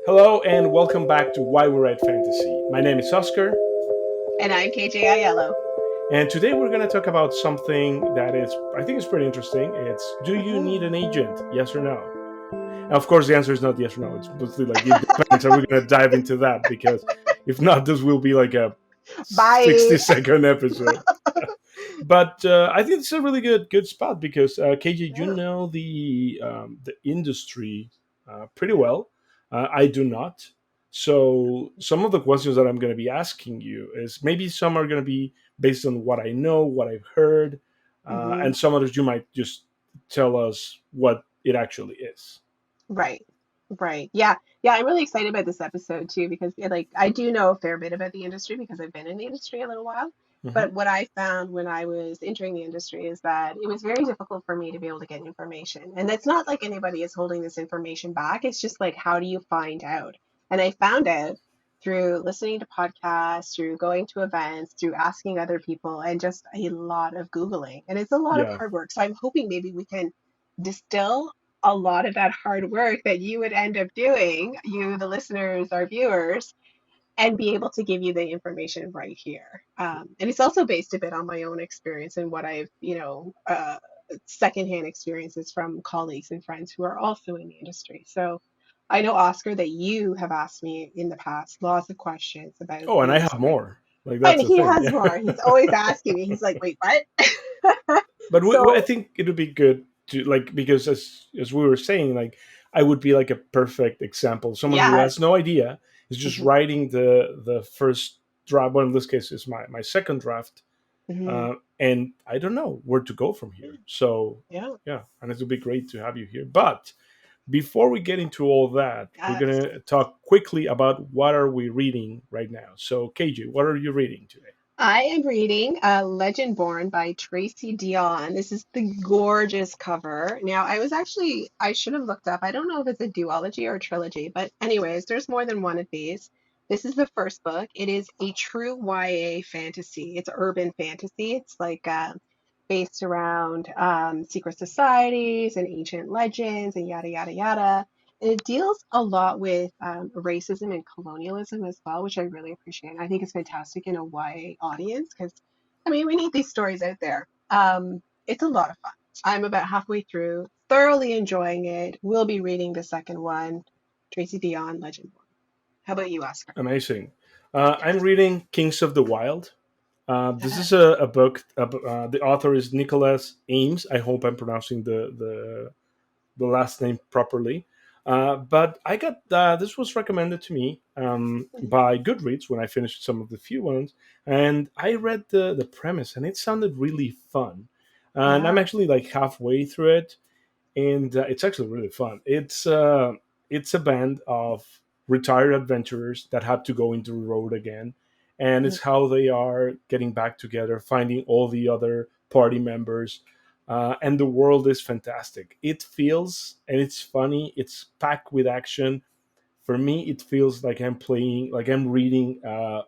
Hello and welcome back to Why We Write Fantasy. My name is Oscar, And I'm KJ Aiello. and today we're going to talk about something that is, I think, is pretty interesting. It's do you need Mhm. an agent? Yes or no? And of course, the answer is not yes or no. It's mostly like it depends. Are we going to dive into that? Because if not, this will be like a Bye. 60-second episode. But I think it's a really good spot because KJ, you Yeah, know the industry pretty yeah. well. I do not. So some of the questions that I'm going to be asking you is maybe some are going to be based on what I know, what I've heard, hmm and some others you might just tell us what it actually is. Right. Right. Yeah. Yeah. I'm really excited about this episode too because I do know a fair bit about the industry because I've been in the industry a little while. Hmm. But what I found when I was entering the industry is that it was very difficult for me to be able to get information. And it's not like anybody is holding this information back. It's just like, how do you find out? And I found out through listening to podcasts, through going to events, through asking other people, and just a lot of Googling. And it's a lot of Yeah. hard work. So I'm hoping maybe we can distill a lot of that hard work that you would end up doing, you, the listeners, our viewers, and be able to give you the information right here. And it's also based a bit on my own experience and what I've, secondhand experiences from colleagues and friends who are also in the industry. So I know, Oscar, that you have asked me in the past lots of questions about Oh, the and I have industry. more. Like And that's the he thing. has Yeah. more. He's always asking me. He's like, wait, what? But I So, think it would be good to like because as we were saying, like I would be like a perfect example. Someone who yes. has no idea is just hmm writing the first draft. Well, in this case, is my second draft, hmm and I don't know where to go from here. So Yeah. yeah, and it would be great to have you here. But before we get into all that, we're Yes. gonna talk quickly about what are we reading right now. So KJ, what are you reading today? I am reading Legend Born by Tracy Dion. This is the gorgeous cover. Now, I should have looked up. I don't know if it's a duology or a trilogy, but anyways, there's more than one of these. This is the first book. It is a true YA fantasy. It's urban fantasy. It's based around secret societies and ancient legends and yada, yada, yada. And it deals a lot with racism and colonialism as well, which I really appreciate. I think it's fantastic in a YA audience because, I mean, we need these stories out there. It's a lot of fun. I'm about halfway through, thoroughly enjoying it. We'll be reading the second one, Tracy Dion, Legend One. How about you, Oscar? Amazing. I'm Yes. reading Kings of the Wild. This is Yes. a book. The author is Nicholas Ames. I hope I'm pronouncing the last name properly. But I got this was recommended to me by Goodreads when I finished some of the few ones, and I read the premise, and it sounded really fun. And I'm Yeah. actually like halfway through it, and it's actually really fun. It's a band of retired adventurers that have to go into the road again, and it's how they are getting back together, finding all the other party members, and the world is fantastic. It feels and it's funny. It's packed with action. For me, it feels like I'm playing, like I'm reading a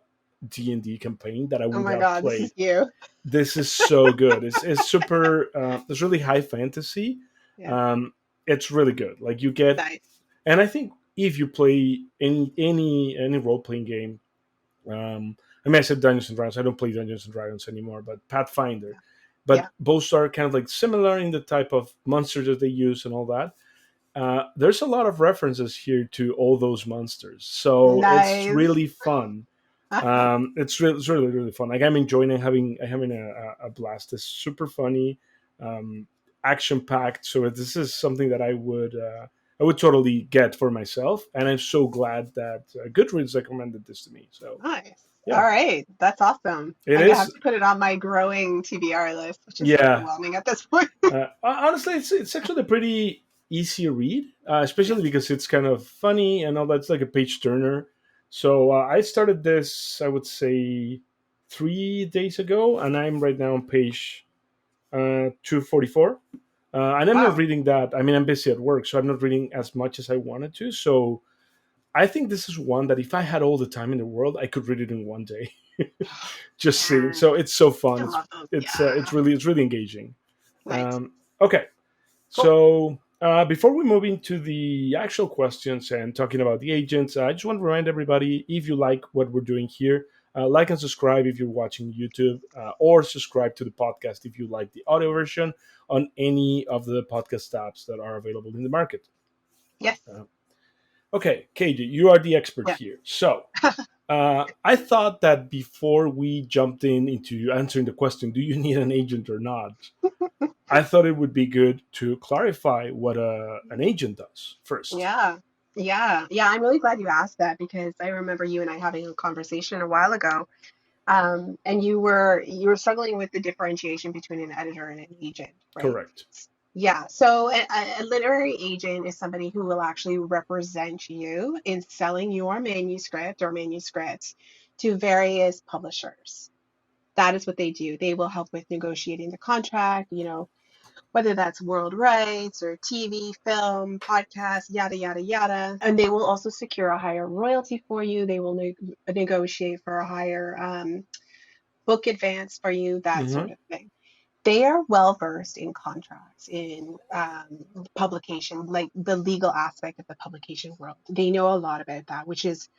D&D campaign that I Oh would my have God, this is played. you. This is so good. It's super. It's really high fantasy. Yeah. Um, it's really good. Like you get, Nice. and I think if you play any role playing game, I mean, I said Dungeons and Dragons. I don't play Dungeons and Dragons anymore, but Pathfinder. Yeah. But both are kind of like similar in the type of monsters that they use and all that. There's a lot of references here to all those monsters, so it's Nice. really fun. It's really really fun. Like I'm enjoying it, having a blast. It's super funny, um, action packed. So this is something that I would totally get for myself, and I'm so glad that Goodreads recommended this to me. So Nice. All yeah, right. That's awesome. it I'm gonna have is. to put it on my growing TBR list, which is Yeah, overwhelming at this point. honestly, it's actually a pretty easy read, especially Yes. because it's kind of funny and all that. It's like a page turner. So I started this, I would say, 3 days ago, and I'm right now on page 244. And I'm not Wow. reading that. I mean, I'm busy at work, so I'm not reading as much as I wanted to. So I think this is one that if I had all the time in the world, I could read it in one day. Just sitting. Man, So it's so I fun. love those. It's Yeah. really engaging. Nice. Okay, Cool. so Before we move into the actual questions and talking about the agents, I just want to remind everybody, if you like what we're doing here, like and subscribe if you're watching YouTube, or subscribe to the podcast if you like the audio version on any of the podcast apps that are available in the market. Yes. Uh, okay, KJ, you are the expert Yeah. here. So I thought that before we jumped into answering the question, do you need an agent or not? I thought it would be good to clarify what an agent does first. Yeah. Yeah. Yeah. I'm really glad you asked that because I remember you and I having a conversation a while ago. And you were struggling with the differentiation between an editor and an agent, right? Correct. Yeah. So a literary agent is somebody who will actually represent you in selling your manuscript or manuscripts to various publishers. That is what they do. They will help with negotiating the contract, whether that's world rights or TV, film, podcast, yada, yada, yada. And they will also secure a higher royalty for you. They will negotiate for a higher book advance for you, that sort Hmm. of thing. They are well versed in contracts, in publication, like the legal aspect of the publication world. They know a lot about that, which is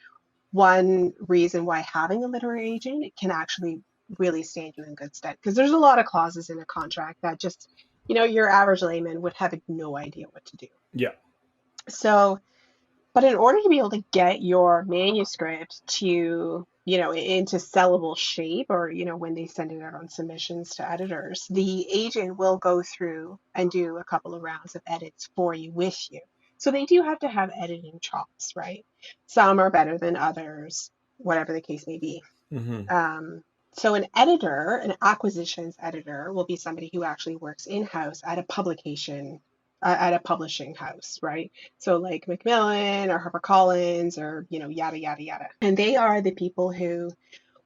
one reason why having a literary agent can actually really stand you in good stead. Because there's a lot of clauses in a contract that just, your average layman would have no idea what to do. Yeah. So, but in order to be able to get your manuscript to, into sellable shape, or, when they send it out on submissions to editors, the agent will go through and do a couple of rounds of edits for you with you. So they do have to have editing chops, right? Some are better than others, whatever the case may be. Hmm. Um, so an editor, an acquisitions editor, will be somebody who actually works in-house at a at a publishing house, right? So like Macmillan or HarperCollins or, yada, yada, yada. And they are the people who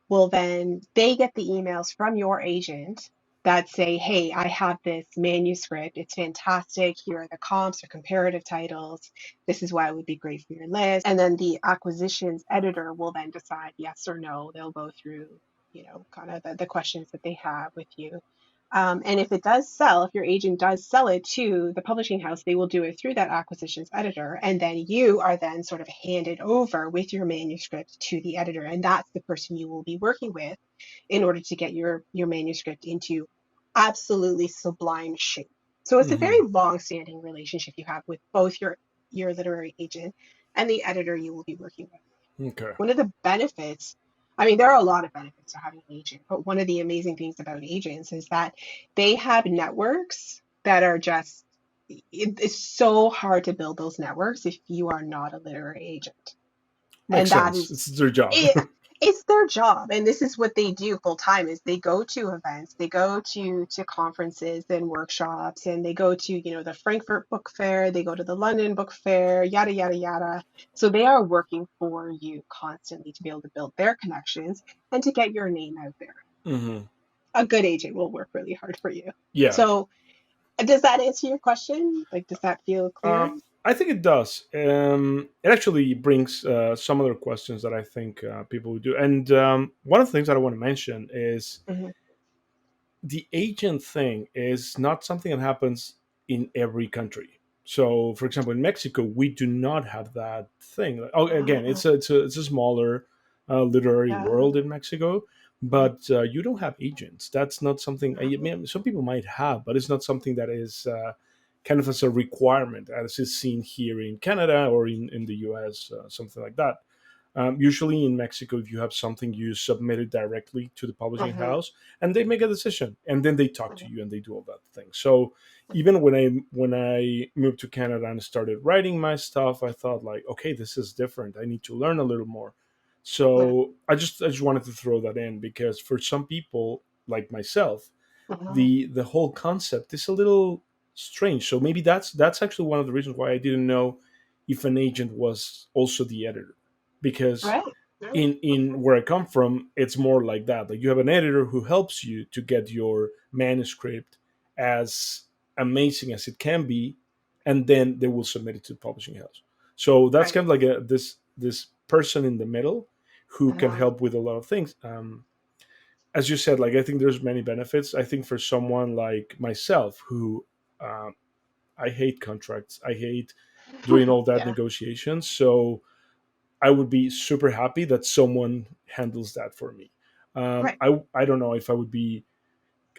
will then, they get the emails from your agent that say, hey, I have this manuscript. It's fantastic. Here are the comps or comparative titles. This is why it would be great for your list. And then the acquisitions editor will then decide yes or no. They'll go through, kind of the questions that they have with you. And if it does sell, if your agent does sell it to the publishing house, they will do it through that acquisitions editor. And then you are then sort of handed over with your manuscript to the editor. And that's the person you will be working with in order to get your manuscript into absolutely sublime shape. So it's a Hmm. very long-standing relationship you have with both your literary agent and the editor you will be working with. Okay. One of the benefits, I mean, there are a lot of benefits to having an agent, but one of the amazing things about agents is that they have networks that are just, it's so hard to build those networks if you are not a literary agent. Makes And that sense. is It's their job. it, it's their job, and this is what they do full time is they go to events, they go to conferences and workshops, and they go to, the Frankfurt Book Fair, they go to the London Book Fair, yada, yada, yada. So they are working for you constantly to be able to build their connections and to get your name out there. Hmm. A good agent will work really hard for you. Yeah. So does that answer your question? Like, does that feel clear? I think it does. It actually brings some other questions that I think people would do. And one of the things that I want to mention is Hmm. the agent thing is not something that happens in every country. So, for example, in Mexico, we do not have that thing. Oh, again, Ah, it's a smaller literary yeah. world in Mexico, but you don't have agents. That's not something. I mean, some people might have, but it's not something that is kind of as a requirement as is seen here in Canada or in the U.S. Something like that. Usually in Mexico, if you have something, you submit it directly to the publishing Hmm. house, and they make a decision, and then they talk to you and they do all that thing. So even when I moved to Canada and started writing my stuff, I thought like, okay, this is different. I need to learn a little more. Yeah. So I just wanted to throw that in because for some people like myself, Mhm. the whole concept is a little strange. So maybe that's actually one of the reasons why I didn't know if an agent was also the editor, because Right. Right. in where I come from, it's more like that. Like you have an editor who helps you to get your manuscript as amazing as it can be, and then they will submit it to the publishing house. So that's Right. kind of like this person in the middle who can Uh-huh. help with a lot of things. As you said, like I think there's many benefits. I think for someone like myself who um, I hate contracts. I hate doing all that Yeah. negotiation. So I would be super happy that someone handles that for me. Right. I don't know if I would be,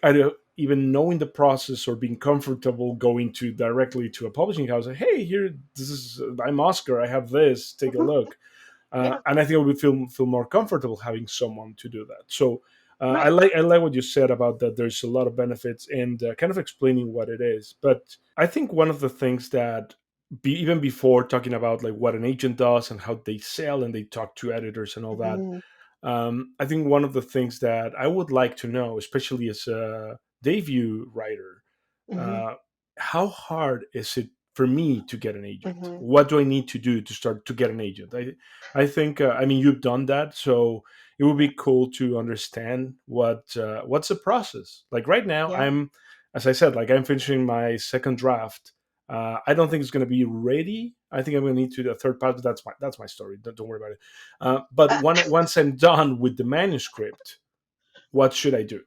I don't even knowing the process or being comfortable going to directly to a publishing house. Like, hey, here, this is I'm Oscar. I have this. Take a Mhm. look. Yeah. And I think I would feel more comfortable having someone to do that. So Right. I like what you said about that. There's a lot of benefits and kind of explaining what it is. But I think one of the things that even before talking about like what an agent does and how they sell and they talk to editors and all that, Hmm. I think one of the things that I would like to know, especially as a debut writer, Hmm. uh, how hard is it for me to get an agent? Hmm. What do I need to do to start to get an agent? I think I mean you've done that, so it would Yeah. be cool to understand what's the process. Like right now, Yeah. I'm as I said, like I'm finishing my second draft. I don't think it's going to be ready. I think I'm going to need to do a third part. But that's my story. Don't worry about it. But Uh, once I'm done with the manuscript, what should I do?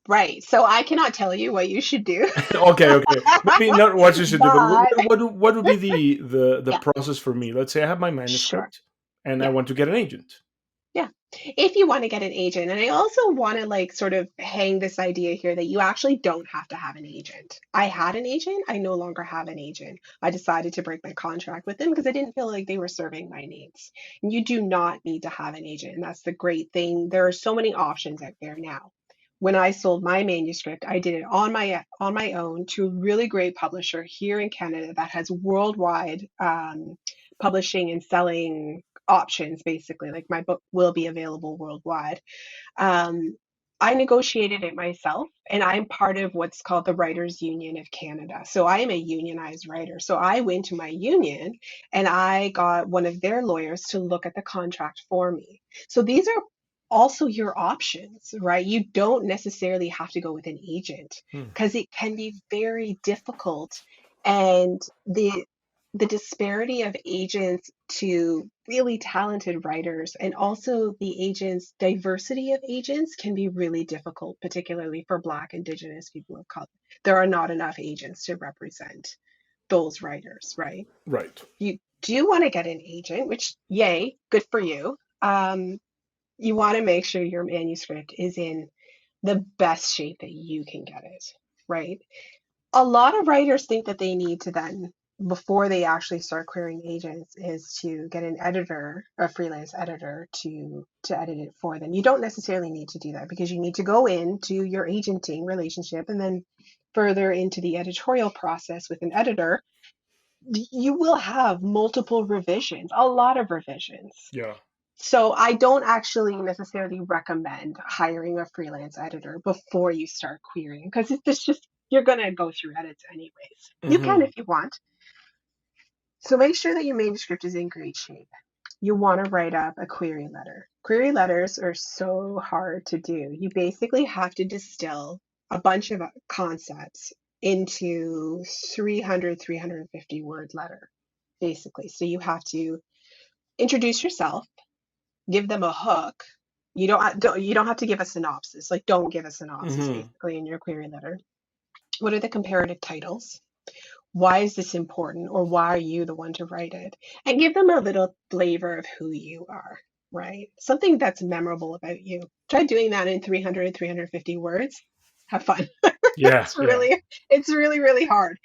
right. So I cannot tell you what you should do. Okay, okay. Maybe not what you should do, but But what would be the yeah, process for me? Let's say I have my sure. manuscript and I Yeah. want to get an agent. Yeah. If you want to get an agent, and I also want to like sort of hang this idea here that you actually don't have to have an agent. I had an agent, I no longer have an agent. I decided to break my contract with them because I didn't feel like they were serving my needs. And you do not need to have an agent, and that's the great thing. There are so many options out there now. When I sold my manuscript, I did it on my own to a really great publisher here in Canada that has worldwide publishing and selling options basically, like my book will be available worldwide. um, I negotiated it myself, and I'm part of what's called the Writers Union of Canada. So I am a unionized writer. So I went to my union and I got one of their lawyers to look at the contract for me. So these are also your options, right? You don't necessarily have to go with an agent Hmm. because it can be very difficult. And the disparity of agents to really talented writers and also the agents diversity of agents can be really difficult, particularly for Black, Indigenous, people of color. There are not enough agents to represent those writers, right? Right. You do want to get an agent, which yay, good for you. You want to make sure your manuscript is in the best shape that you can get it, right? A lot of writers think that they need to then, before they actually start querying agents, is to get an editor, a freelance editor, to edit it for them. You don't necessarily need to do that because you need to go into your agenting relationship and then further into the editorial process with an editor. You will have multiple revisions, a lot of revisions. Yeah. So I don't actually necessarily recommend hiring a freelance editor before you start querying because it's just you're gonna go through edits anyways. You can Hmm. if you want. So make sure that your manuscript is in great shape. You want to write up a query letter. Query letters are so hard to do. You basically have to distill a bunch of concepts into 300, 350 word letter, basically. So you have to introduce yourself, give them a hook. You don't have to give a synopsis. Like don't give a synopsis Hmm. basically in your query letter. What are the comparative titles? Why is this important, or why are you the one to write it? And give them a little flavor of who you are, right? Something that's memorable about you. Try doing that in 300, 350 words. Have fun. Yeah. Yeah. It's really, really hard.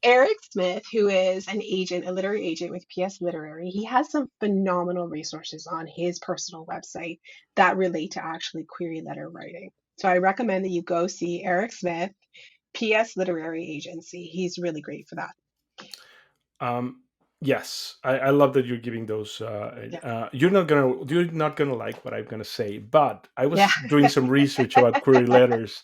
Eric Smith, who is an agent, a literary agent with PS Literary, he has some phenomenal resources on his personal website that relate to actually query letter writing. So I recommend that you go see Eric Smith, PS Literary Agency. He's really great for that. Um, yes, I love that you're giving those. Yeah. You're not gonna like what I'm gonna say, but I Yeah. was doing some research about query letters,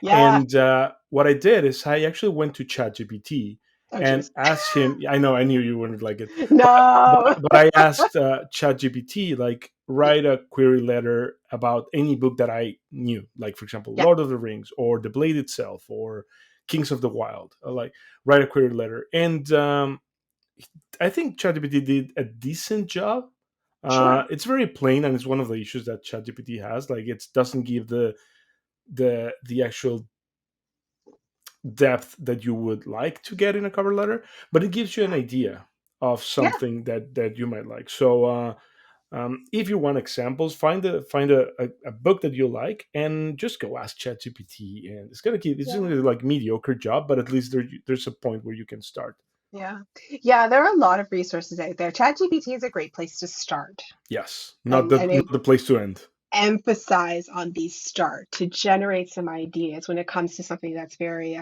Yeah. and what I did is I actually went to ChatGPT Oh, and geez. asked him. I know I knew you wouldn't like it, No. but I asked ChatGPT like Yeah. write a query letter about any book that I knew, like for example, Yeah. Lord of the Rings or The Blade itself or Kings of the Wild. Like write a query letter, and I think ChatGPT did a decent job. Sure. It's very plain, and it's one of the issues that ChatGPT has. Like, it doesn't give the actual depth that you would like to get in a cover letter, but it gives you an Yeah. idea of Yeah. something that you might like. So if you want examples, find a book that you like and just go ask ChatGPT, and it's Yeah. gonna be like mediocre job, but at least there's a point where you can start. Yeah. Yeah. There are a lot of resources out there. ChatGPT is a great place to start. Yes, And not I the place to end. emphasize on the start to generate some ideas when it comes to something that's very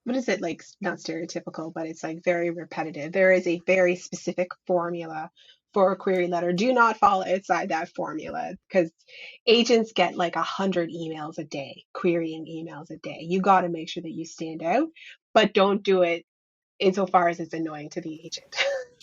what is it, like, not stereotypical, but it's like very repetitive. There is a very specific formula for a query letter. Do not fall outside that formula, because agents get like 100 emails a day, querying emails a day. You got to make sure that you stand out, but don't do it insofar as it's annoying to the agent.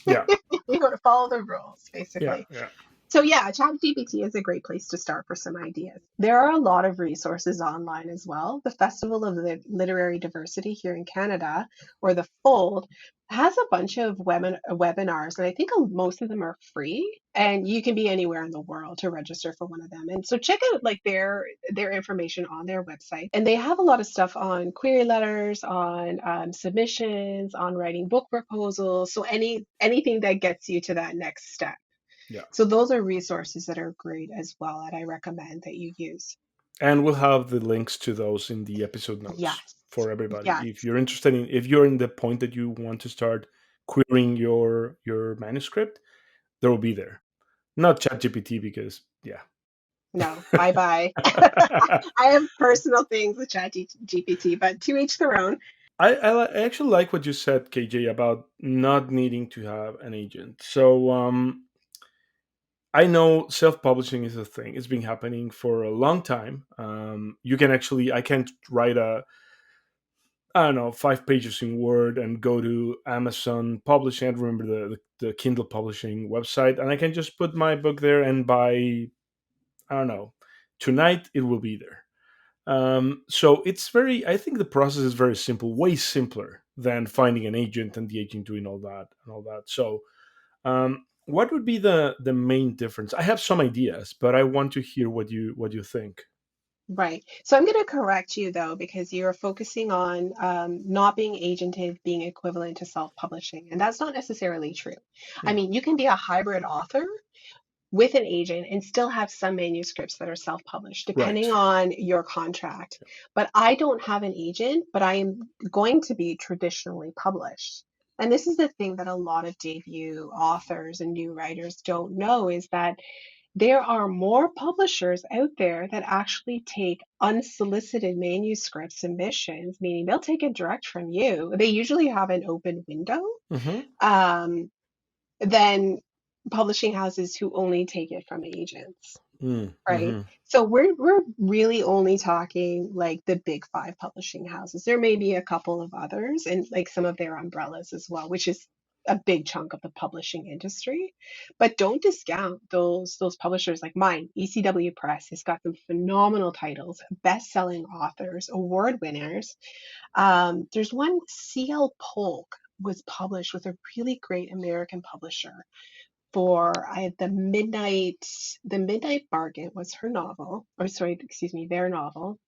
Yeah, You got to follow the rules, yeah, basically. yeah. So yeah, ChatGPT is a great place to start for some ideas. There are a lot of resources online as well. The Festival of Literary Diversity here in Canada, or the Fold, has a bunch of webinars, and I think most of them are free. And you can be anywhere in the world to register for one of them. And so check out like their information on their website. And they have a lot of stuff on query letters, on submissions, on writing book proposals. So anything that gets you to that next step. Yeah. So those are resources that are great as well, and I recommend that you use. And we'll have the links to those in the episode notes Yes. for everybody. Yes. If you're interested in, if you're in the point that you want to start querying your manuscript, there will be there. Not ChatGPT because yeah. No, bye bye. I have personal things with ChatGPT, but to each their own. I actually like what you said, KJ, about not needing to have an agent. So I know self-publishing is a thing. It's been happening for a long time. You can actually, I can't write a, I don't know, 5 pages in Word and go to Amazon Publishing. I remember the Kindle publishing website, and I can just put my book there, and by, I don't know, tonight it will be there. So it's very, I think the process is very simple, way simpler than finding an agent and the agent doing all that and all that. So what would be the main difference? I have some ideas, but I want to hear what you think. Right. So I'm going to correct you though, because you're focusing on not being agented being equivalent to self-publishing, and that's not necessarily true. I Hmm. mean, you can be a hybrid author with an agent and still have some manuscripts that are self-published, Right. depending on your contract. But I don't have an agent, but I am going to be traditionally published. And this is the thing that a lot of debut authors and new writers don't know, is that there are more publishers out there that actually take unsolicited manuscript submissions, meaning they'll take it direct from you. They usually have an open window. Mm-hmm. Um, than publishing houses who only take it from agents, right? Mm-hmm. So we're really only talking like the big five publishing houses. There may be a couple of others and like some of their umbrellas as well, which is a big chunk of the publishing industry. But don't discount those publishers like mine. ECW Press has got some phenomenal titles, best-selling authors, award winners. There's one, CL Polk was published with a really great American publisher for the Midnight Bargain was her novel, or sorry, excuse me, their novel.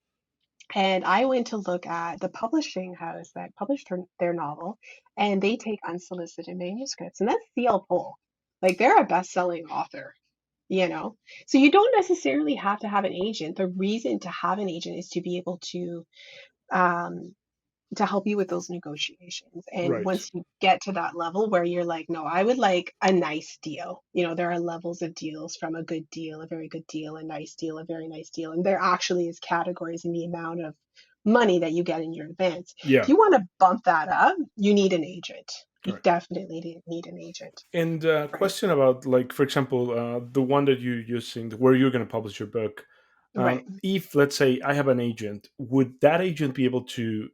And I went to look at the publishing house that published their novel, and they take unsolicited manuscripts, and that's CL Polk. Like they're a best-selling author, you know. So you don't necessarily have to have an agent. The reason to have an agent is to be able um, to help you with those negotiations. And Right. once you get to that level where you're like, no, I would like a nice deal. You know, there are levels of deals, from a good deal, a very good deal, a nice deal, a very nice deal. And there actually is categories in the amount of money that you get in your advance. If Yeah. you want to bump that up, you need an agent. You Right. definitely need an agent, And right? question about, like, for example, the one that you're using, where you're going to publish your book. Right. If let's say I have an agent, would that agent be able to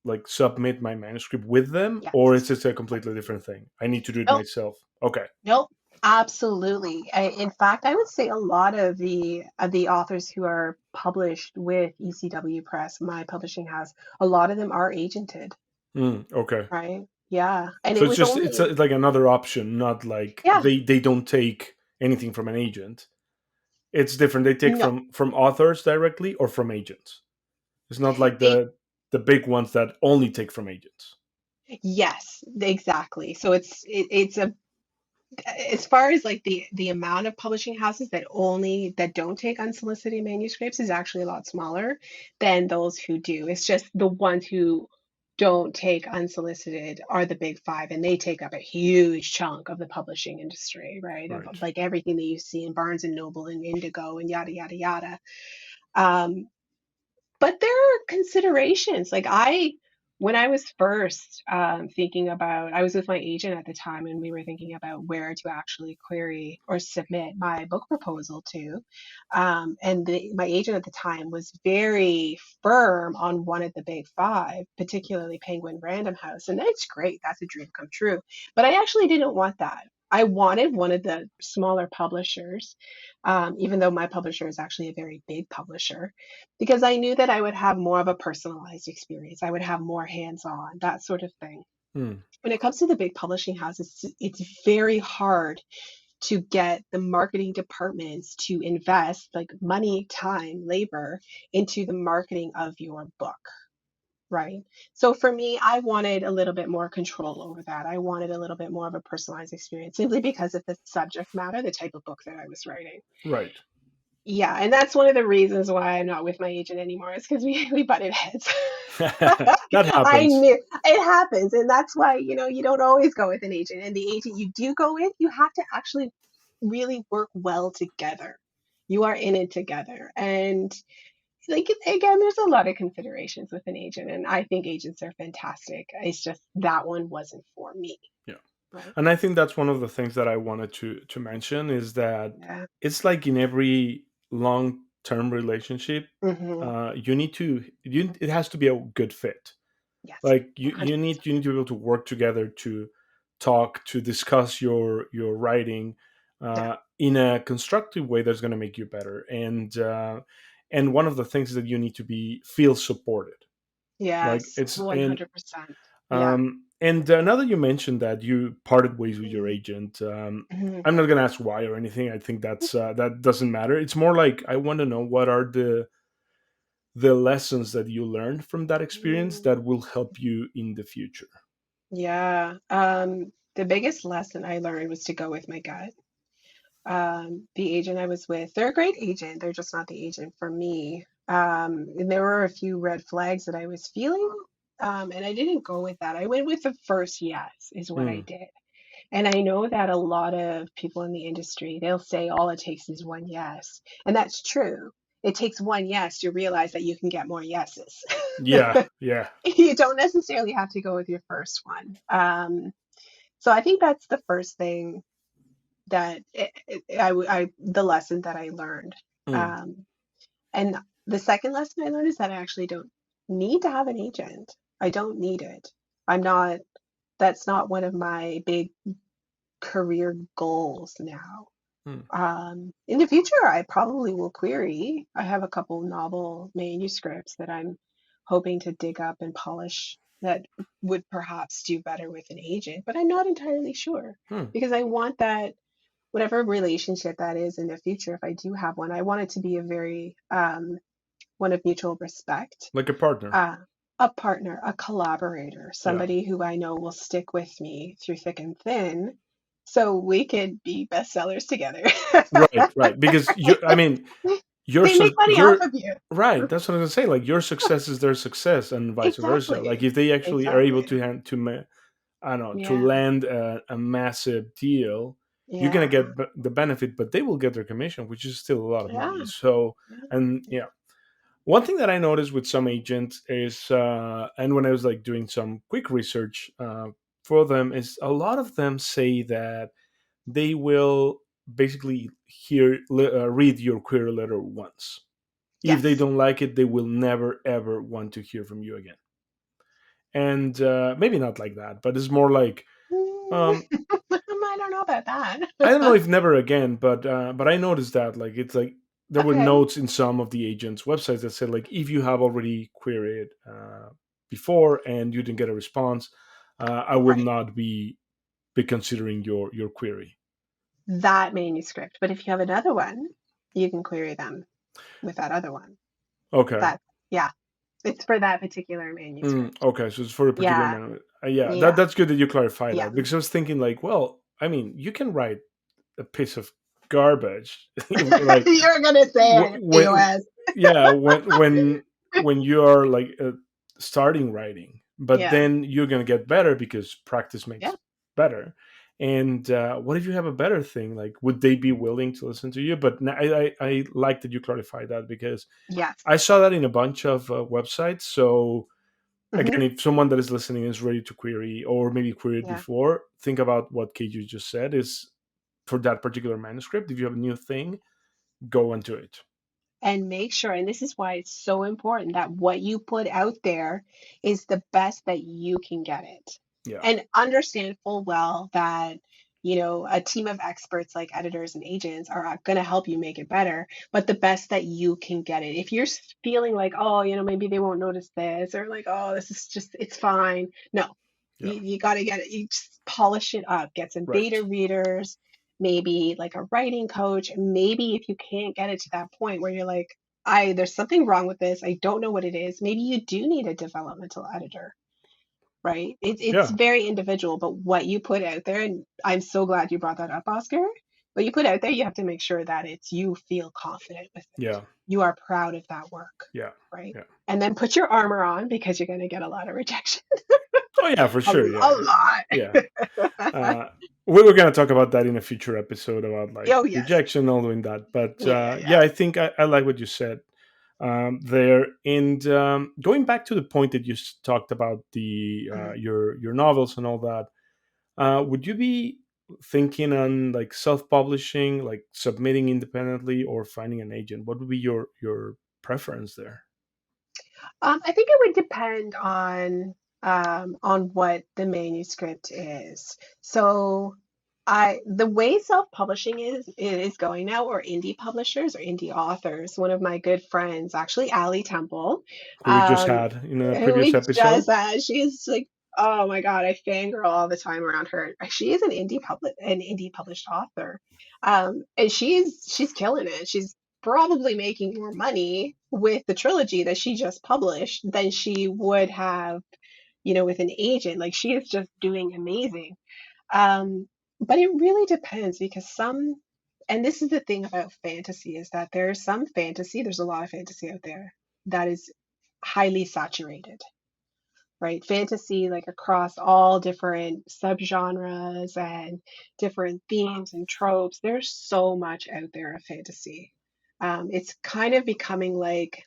like submit my manuscript with them, or is Yes. this a completely different thing? I need to do it Nope. myself. Okay. Nope, absolutely. In fact, I would say a lot of the authors who are published with ECW Press, my publishing house, a lot of them are agented, Okay. right? Yeah, and So it it's was just only like another option, not like yeah, they don't take anything from an agent. It's different. They take no, from authors directly or from agents. It's not like they the the big ones that only take from agents. Yes, exactly. So it's a as far as like the amount of publishing houses that don't take unsolicited manuscripts is actually a lot smaller than those who do. It's just the ones who don't take unsolicited are the big five, and they take up a huge chunk of the publishing industry, right? Of Right. like everything that you see in Barnes and Noble and Indigo and yada yada yada. Um, but there are considerations. When I was first thinking about, I was with my agent at the time, and we were thinking about where to actually query or submit my book proposal to. My agent at the time was very firm on one of the big five, particularly Penguin Random House. And that's great. That's a dream come true. But I actually didn't want that. I wanted one of the smaller publishers, even though my publisher is actually a very big publisher, because I knew that I would have more of a personalized experience. I would have more hands on, that sort of thing. Hmm. When it comes to the big publishing houses, it's very hard to get the marketing departments to invest like money, time, labor into the marketing of your book. Right. So for me, I wanted a little bit more control over that. I wanted a little bit more of a personalized experience simply because of the subject matter, the type of book that I was writing. Right. Yeah, and that's one of the reasons why I'm not with my agent anymore is because we butted heads. That I happens. knew it happens, and that's why, you don't always go with an agent. And the agent you do go with, you have to actually really work well together. You are in it together. And like again, there's a lot of considerations with an agent, and I think agents are fantastic. It's just that one wasn't for me, Yeah. right? And I think that's one of the things that I wanted to mention is that Yeah. it's like in every long term relationship, Hmm. you need to it has to be a good fit. Yes. Like you 100%. need to be able to work together to talk, to discuss your writing Yeah. in a constructive way that's going to make you better. And one of the things is that you need to be feel supported. Like Yes. it's 100%. Yeah. and now that you mentioned that you parted ways with your agent, Mhm. I'm not going to ask why or anything. I think that doesn't matter. It's more like I want to know what are the lessons that you learned from that experience Mm. that will help you in the future. Yeah. The biggest lesson I learned was to go with my gut. The agent I was with, they're a great agent. They're just not the agent for me. And there were a few red flags that I was feeling. And I didn't go with that. I went with the first yes, is what I Mm. did. And I know that a lot of people in the industry, they'll say all it takes is one yes. And that's true. It takes one yes to realize that you can get more yeses. Yeah, yeah. You don't necessarily have to go with your first one. So I think that's the first thing that the lesson that I learned. Mm. Um, and the second lesson I learned is that I actually don't need to have an agent. I don't need it. I'm not, that's not one of my big career goals now. Mm. In the future, I probably will query. I have a couple novel manuscripts that I'm hoping to dig up and polish that would perhaps do better with an agent, but I'm not entirely sure Mm. because I want that, whatever relationship that is in the future, if I do have one, I want it to be a very one of mutual respect, Like a partner. uh, a partner, a collaborator, Yeah. somebody who I know will stick with me through thick and thin, so we could be bestsellers together. Right, right. Because I mean, They make money off you're of you. right. That's what I was gonna say. Like your success is their success, and vice versa. Like Exactly. if they actually are able to Exactly. I don't know, to Yeah. land a massive deal, you're gonna Yeah. get the benefit, but they will get their commission, which is still a lot of money. Yeah. So, Yeah. and Yeah. yeah, one thing that I noticed with some agents is, and when I was like doing some quick research for them, is a lot of them say that they will basically read your query letter once. If they Yes. don't like it, they will never ever want to hear from you again. And maybe not like that, but it's more like Mm, um, I don't know about I don't that. know if never again, but I noticed that like it's like there were Okay. notes in some of the agents' websites that said like if you have already queried before and you didn't get a response, I will Right. not be considering your query. That manuscript. But if you have another one, you can query them with that other one. Okay. That, yeah. It's for that particular manuscript. Okay, so it's for a particular Yeah, man. Yeah, yeah, that's good that you clarify yeah. that, because I was thinking like, well, I mean, you can write a piece of garbage, like You're gonna say it, when POS. yeah, when you are like starting writing, but Yeah, then you're gonna get better because practice yeah. makes better. And what if you have a better thing? Like, would they be willing to listen to you? But I like that you clarify that, because Yes. I saw that in a bunch of websites. So Hmm. again, if someone that is listening is ready to query, or maybe queried Yeah. before, think about what KJ just said is for that particular manuscript. If you have a new thing, go into it. And make sure, and this is why it's so important that what you put out there is the best that you can get it. Yeah. And understand full well that, a team of experts like editors and agents are going to help you make it better, but the best that you can get it. If you're feeling like, oh, maybe they won't notice this, or like, oh, this is just, it's fine. No, Yeah. you got to get it. You just polish it up, get some beta Right. readers, maybe like a writing coach. Maybe if you can't get it to that point where you're like, there's something wrong with this, I don't know what it is, maybe you do need a developmental editor, right? It's Yeah. very individual, but what you put out there, and I'm so glad you brought that up, Oscar. What you put out there, you have to make sure that it's you feel confident with it. Yeah. You are proud of that work, Yeah. right? Yeah. And then put your armor on because you're going to get a lot of rejection. Oh yeah, for a, sure. a Yeah. Yeah. lot. Uh, we were going to talk about that in a future episode about like Oh, yes. rejection, all doing that. But Yeah, yeah, yeah, yeah. I think I like what you said there. And going back to the point that you talked about the Mhm. your novels and all that, would you be thinking on like self-publishing, like submitting independently, or finding an agent? What would be your preference there? I think it would depend on what the manuscript is. So the way self-publishing is going now, or indie publishers or indie authors. One of my good friends, actually, Allie Temple, Who we just um, had in a who previous we episode? just she's like, oh my God, I fangirl all the time around her. She is an indie published author. And she's killing it. She's probably making more money with the trilogy that she just published than she would have, with an agent. Like, she is just doing amazing. Um, but it really depends, because and this is the thing about fantasy, is that there's a lot of fantasy out there that is highly saturated, right? Fantasy, like across all different subgenres and different themes and tropes. There's so much out there of fantasy. It's kind of becoming like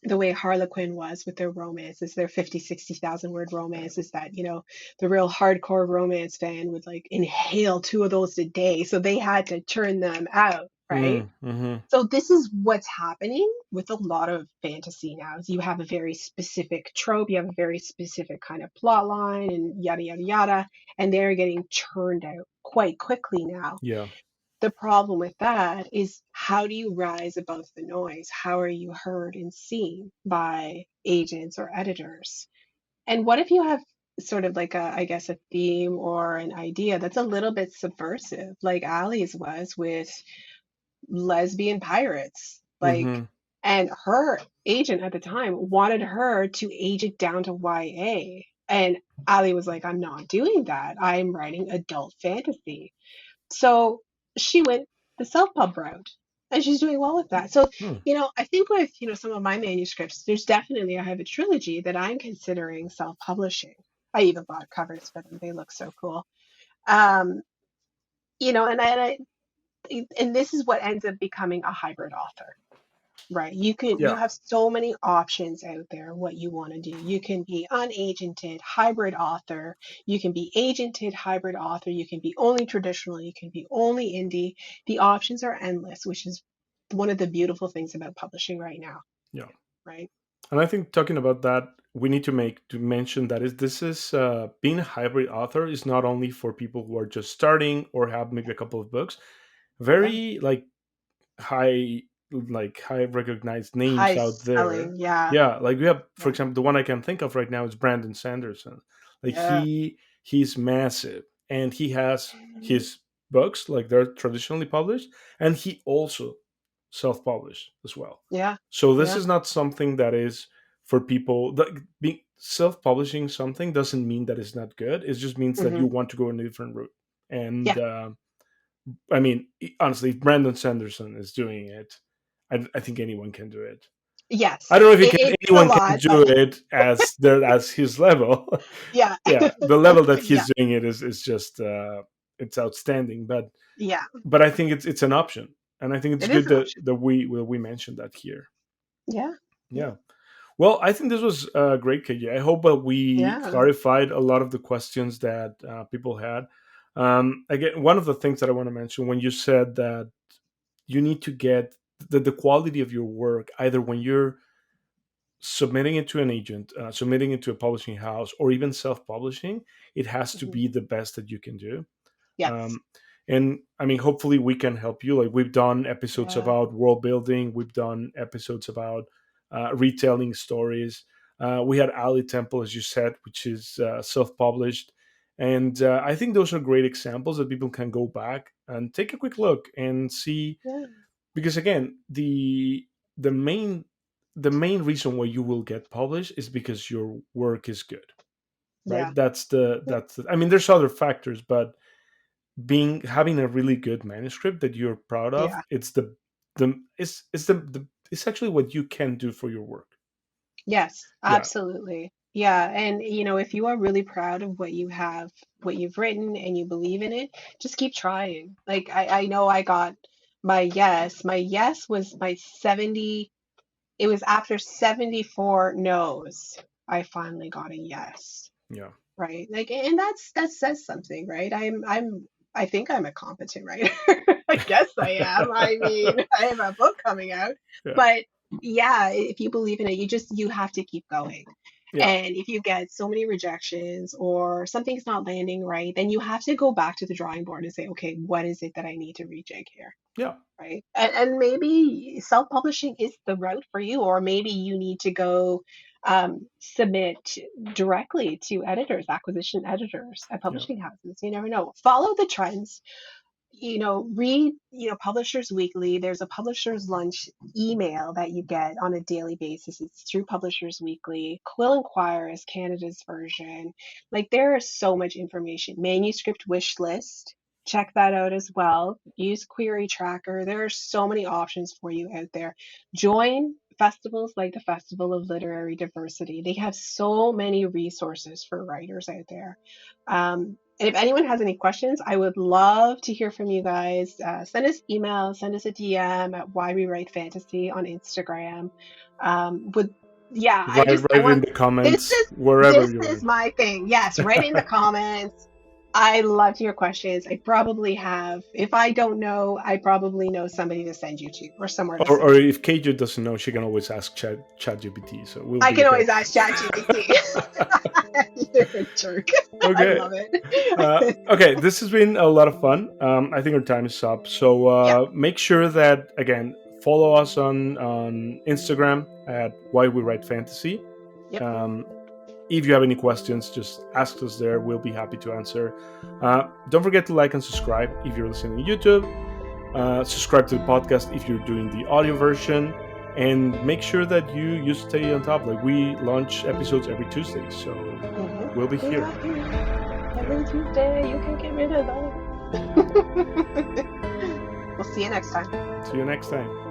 the way Harlequin was with their romances, their 50, 60,000 word romances that, the real hardcore romance fan would like inhale two of those a day. So they had to churn them out, right? Mm-hmm. So this is what's happening with a lot of fantasy now. Is you have a very specific trope, you have a very specific kind of plot line, and yada yada yada, and they're getting churned out quite quickly now. Yeah. The problem with that is, how do you rise above the noise? How are you heard and seen by agents or editors? And what if you have sort of like I guess, a theme or an idea that's a little bit subversive, like Ali's was with lesbian pirates. Like, Mm-hmm. and her agent at the time wanted her to age it down to YA. And Ali was like, I'm not doing that. I'm writing adult fantasy. So she went the self pub route, and she's doing well with that. So, Hmm. I think with, some of my manuscripts, there's definitely, I have a trilogy that I'm considering self publishing. I even bought covers for them. They look so cool. Um, and this is what ends up becoming a hybrid author, right? You Yeah. have so many options out there what you want to do. You can be unagented hybrid author, you can be agented hybrid author, you can be only traditional, you can be only indie. The options are endless, which is one of the beautiful things about publishing right now, Yeah. right? And I think talking about that, we need to mention that is this is being a hybrid author is not only for people who are just starting or have maybe a couple of books. Yeah. Very high high recognized names High out there. selling. Yeah. Yeah, like we have, for Yeah. example, the one I can think of right now is Brandon Sanderson. Like Yeah. he's massive, and he has his books, like they're traditionally published, and he also self-published as well. Yeah. So this Yeah. is not something that is for people. Being self-publishing something doesn't mean that it's not good. It just means that you Hmm. want to go in a different route. And Yeah. I mean, honestly, if Brandon Sanderson is doing it, I think anyone can do it. I Yes. don't know if It's a anyone can lot, do but it as his level. yeah. Yeah, the level that Yeah. he's doing it is just it's outstanding. Yeah. But I think it's an option, and I think it's It is good an option. that we mentioned that here. Yeah. Yeah. Yeah. Well, I think this was great, KJ. I hope that we Yeah. clarified a lot of the questions that people had. Again, one of the things that I want to mention when you said that you need to get the quality of your work either when you're submitting it to an agent, submitting it to a publishing house, or even self-publishing, it has to Hmm. be the best that you can do. Yes. um, and I mean, hopefully we can help you. Like, we've done episodes Yeah. about world building, we've done episodes about retelling stories. We had Ali Temple, as you said, which is self-published, and I think those are great examples that people can go back and take a quick look and see. Yeah. Because again, the main the main reason why you will get published is because your work is good, right? Yeah. Yeah. I mean, there's other factors, but being having a really good manuscript that you're proud of, Yeah. it's actually what you can do for your work. Yes, Yeah, absolutely. Yeah, and if you are really proud of what you have, what you've written, and you believe in it, just keep trying. Like I know I got my yes. My yes was my 70, it was after 74 no's, I finally got a yes. yeah, Right? Like, and that says something, right? I think I'm a competent writer. I guess I am. I mean, I have a book coming out. yeah, But yeah, if you believe in it, you have to keep going. yeah, And if you get so many rejections or something's not landing right, then you have to go back to the drawing board and say, okay, what is it that I need to rejig here? yeah, Right? And maybe self-publishing is the route for you, or maybe you need to go submit directly to editors, acquisition editors at yeah, publishing houses. You never know. Follow the trends. Read, Publishers Weekly. There's a Publishers Lunch email that you get on a daily basis. It's through Publishers Weekly. Quill and Choir is Canada's version. Like, there is so much information. Manuscript wish list. Check that out as well. Use Query Tracker. There are so many options for you out there. Join festivals like the Festival of Literary Diversity. They have so many resources for writers out there. And if anyone has any questions, I would love to hear from you guys. Send us email, send us a DM at Why We Write Fantasy on Instagram. Would Yeah, I right in want the this comments is wherever this you is are. my thing. Yes, write in the comments. I love to hear questions. I probably have, if I don't know, I probably know somebody to send you to or somewhere to Or send you. if KJ doesn't know, she can always ask Chat GPT, so we'll I be can okay. always ask ChatGPT. You're a jerk. I Okay. love it. Okay, this has been a lot of fun. I think our time is up. So Yeah. make sure that, again, follow us on Instagram at Why We Write Fantasy. Yep. Um, if you have any questions, just ask us there. We'll be happy to answer. Don't forget to like and subscribe if you're listening to YouTube. Subscribe to the podcast if you're doing the audio version. And make sure that you stay on top. Like, we launch episodes every Tuesday, so Mm-hmm. we'll be We here. love you. Every Tuesday, you can get rid of that. We'll see you next time. See you next time.